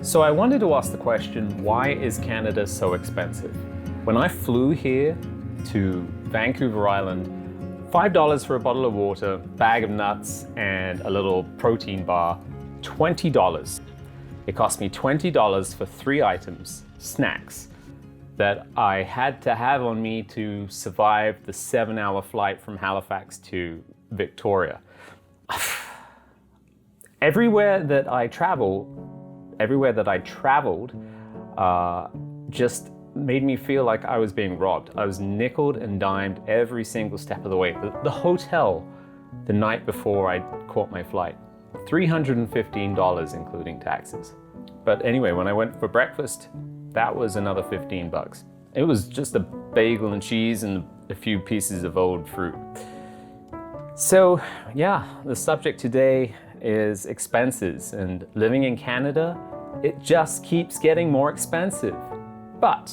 So I wanted to ask the question, why is Canada so expensive? When I flew here to Vancouver Island, $5 for a bottle of water, bag of nuts, and a little protein bar, $20. It cost me $20 for 3 items, snacks, that I had to have on me to survive the 7-hour flight from Halifax to Victoria. Everywhere that I traveled just made me feel like I was being robbed. I was nickeled and dimed every single step of the way. The hotel the night before I caught my flight, $315 including taxes. But anyway, when I went for breakfast, that was another $15. It was just a bagel and cheese and a few pieces of old fruit. So yeah, the subject today is expenses, and living in Canada, it just keeps getting more expensive. But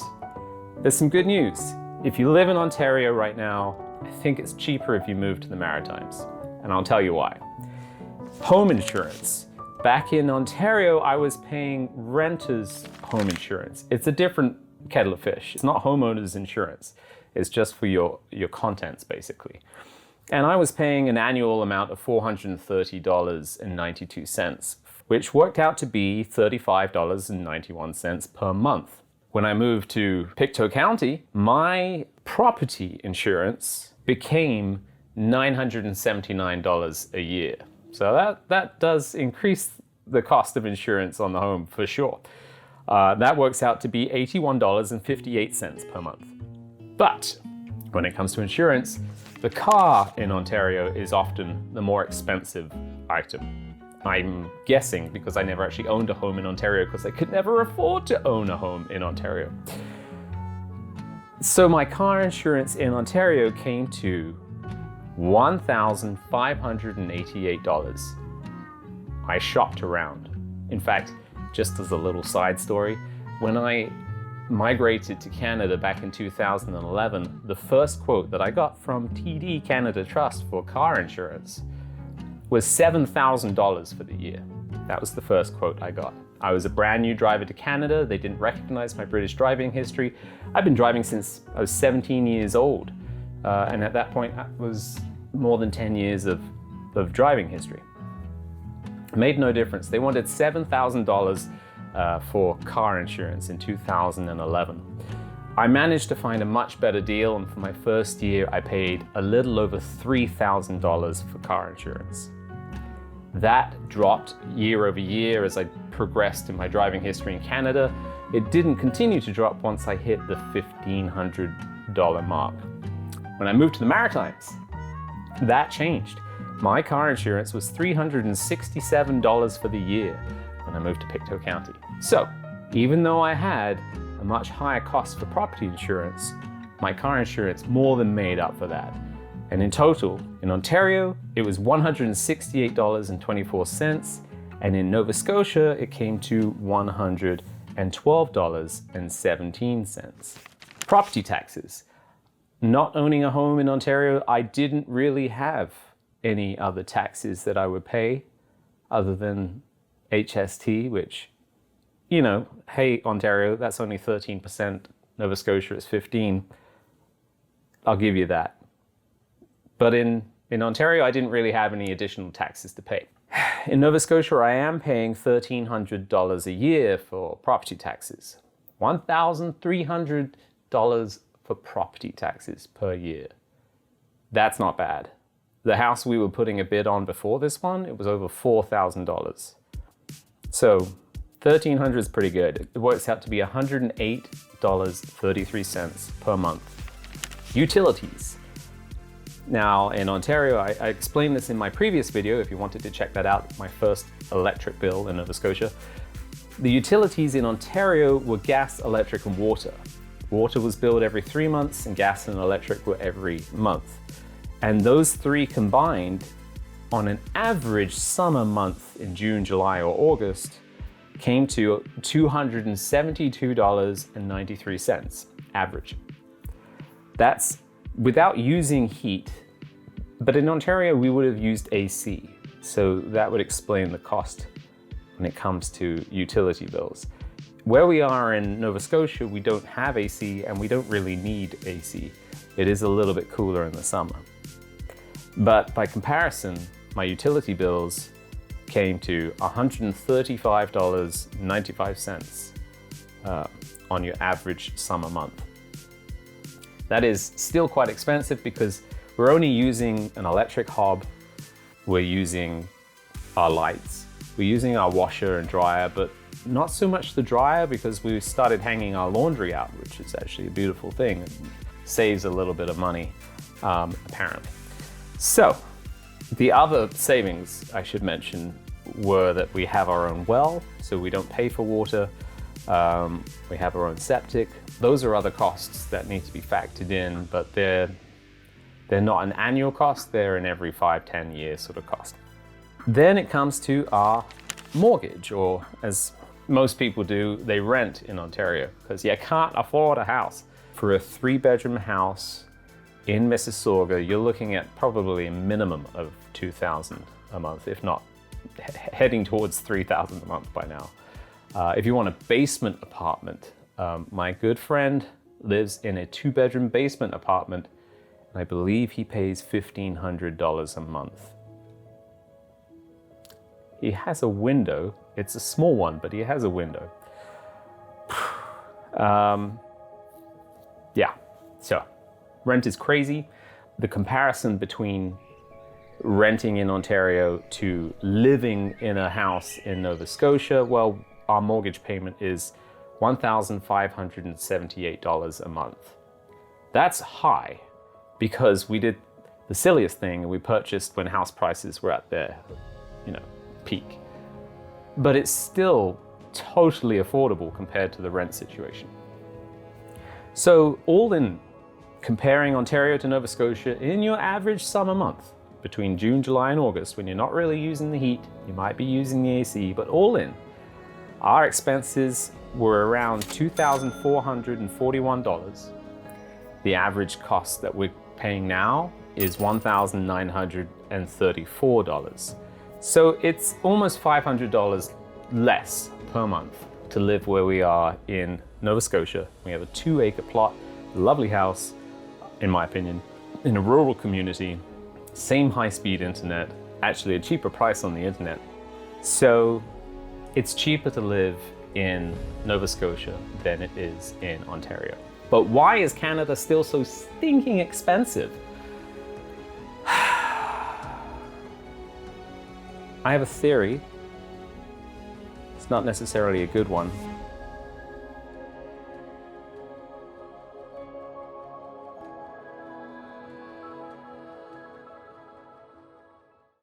there's some good news. If you live in Ontario right now, I think it's cheaper if you move to the Maritimes, and I'll tell you why. Home insurance. Back in Ontario, I was paying renters' home insurance. It's a different kettle of fish. It's not homeowners insurance. It's just for your contents, basically. And I was paying an annual amount of $430.92, which worked out to be $35.91 per month. When I moved to Pictou County, my property insurance became $979 a year. So that does increase the cost of insurance on the home for sure. That works out to be $81.58 per month. But when it comes to insurance, the car in Ontario is often the more expensive item. I'm guessing because I never actually owned a home in Ontario because I could never afford to own a home in Ontario. So my car insurance in Ontario came to $1,588. I shopped around. In fact, just as a little side story, when I migrated to Canada back in 2011, the first quote that I got from TD Canada Trust for car insurance was $7,000 for the year. That was the first quote I got. I was a brand new driver to Canada. They didn't recognize my British driving history. I've been driving since I was 17 years old. And at that point, that was more than 10 years of driving history. It made no difference. They wanted $7,000 for car insurance in 2011. I managed to find a much better deal, and for my first year, I paid a little over $3,000 for car insurance. That dropped year over year as I progressed in my driving history in Canada. It didn't continue to drop once I hit the $1,500 mark. When I moved to the Maritimes, that changed. My car insurance was $367 for the year when I moved to Pictou County. So, even though I had a much higher cost for property insurance, my car insurance more than made up for that. And in total, in Ontario, it was $168.24, and in Nova Scotia, it came to $112.17. Property taxes. Not owning a home in Ontario, I didn't really have any other taxes that I would pay other than HST, which, you know, hey, Ontario, that's only 13%. Nova Scotia is 15%. I'll give you that. But in Ontario, I didn't really have any additional taxes to pay. In Nova Scotia, I am paying $1,300 a year for property taxes. $1,300 for property taxes per year. That's not bad. The house we were putting a bid on before this one, it was over $4,000. So $1,300 is pretty good. It works out to be $108.33 per month. Utilities. Now in Ontario, I explained this in my previous video, if you wanted to check that out, my first electric bill in Nova Scotia. The utilities in Ontario were gas, electric, and water. Water was billed every 3 months and gas and electric were every month. And those three combined on an average summer month in June, July, or August came to $272.93 average. That's without using heat, but in Ontario we would have used AC, so that would explain the cost when it comes to utility bills. Where we are in Nova Scotia, we don't have AC and we don't really need AC. It is a little bit cooler in the summer. But by comparison, my utility bills came to $135.95 on your average summer month. That is still quite expensive because we're only using an electric hob, we're using our lights, we're using our washer and dryer, but not so much the dryer because we started hanging our laundry out, which is actually a beautiful thing. It saves a little bit of money, apparently. So, the other savings I should mention were that we have our own well, so we don't pay for water. We have our own septic. Those are other costs that need to be factored in, but they're not an annual cost, they're an every 5-10 year sort of cost. Then it comes to our mortgage, or as most people do, they rent in Ontario because you can't afford a house. For a 3-bedroom house in Mississauga, you're looking at probably a minimum of $2,000 a month, if not heading towards $3,000 a month by now. If you want a basement apartment, my good friend lives in a 2-bedroom basement apartment, and I believe he pays $1,500 a month. He has a window. It's a small one, but he has a window. Yeah, so rent is crazy. The comparison between renting in Ontario to living in a house in Nova Scotia, well, our mortgage payment is $1,578 a month. That's high because we did the silliest thing and we purchased when house prices were at their, peak. But it's still totally affordable compared to the rent situation. So all in, comparing Ontario to Nova Scotia, in your average summer month, between June, July, and August, when you're not really using the heat, you might be using the AC, but all in, our expenses were around $2,441. The average cost that we're paying now is $1,934. So it's almost $500 less per month to live where we are in Nova Scotia. We have a 2-acre plot, a lovely house, in my opinion, in a rural community, same high-speed internet, actually a cheaper price on the internet. So it's cheaper to live in Nova Scotia than it is in Ontario. But why is Canada still so stinking expensive? I have a theory. It's not necessarily a good one,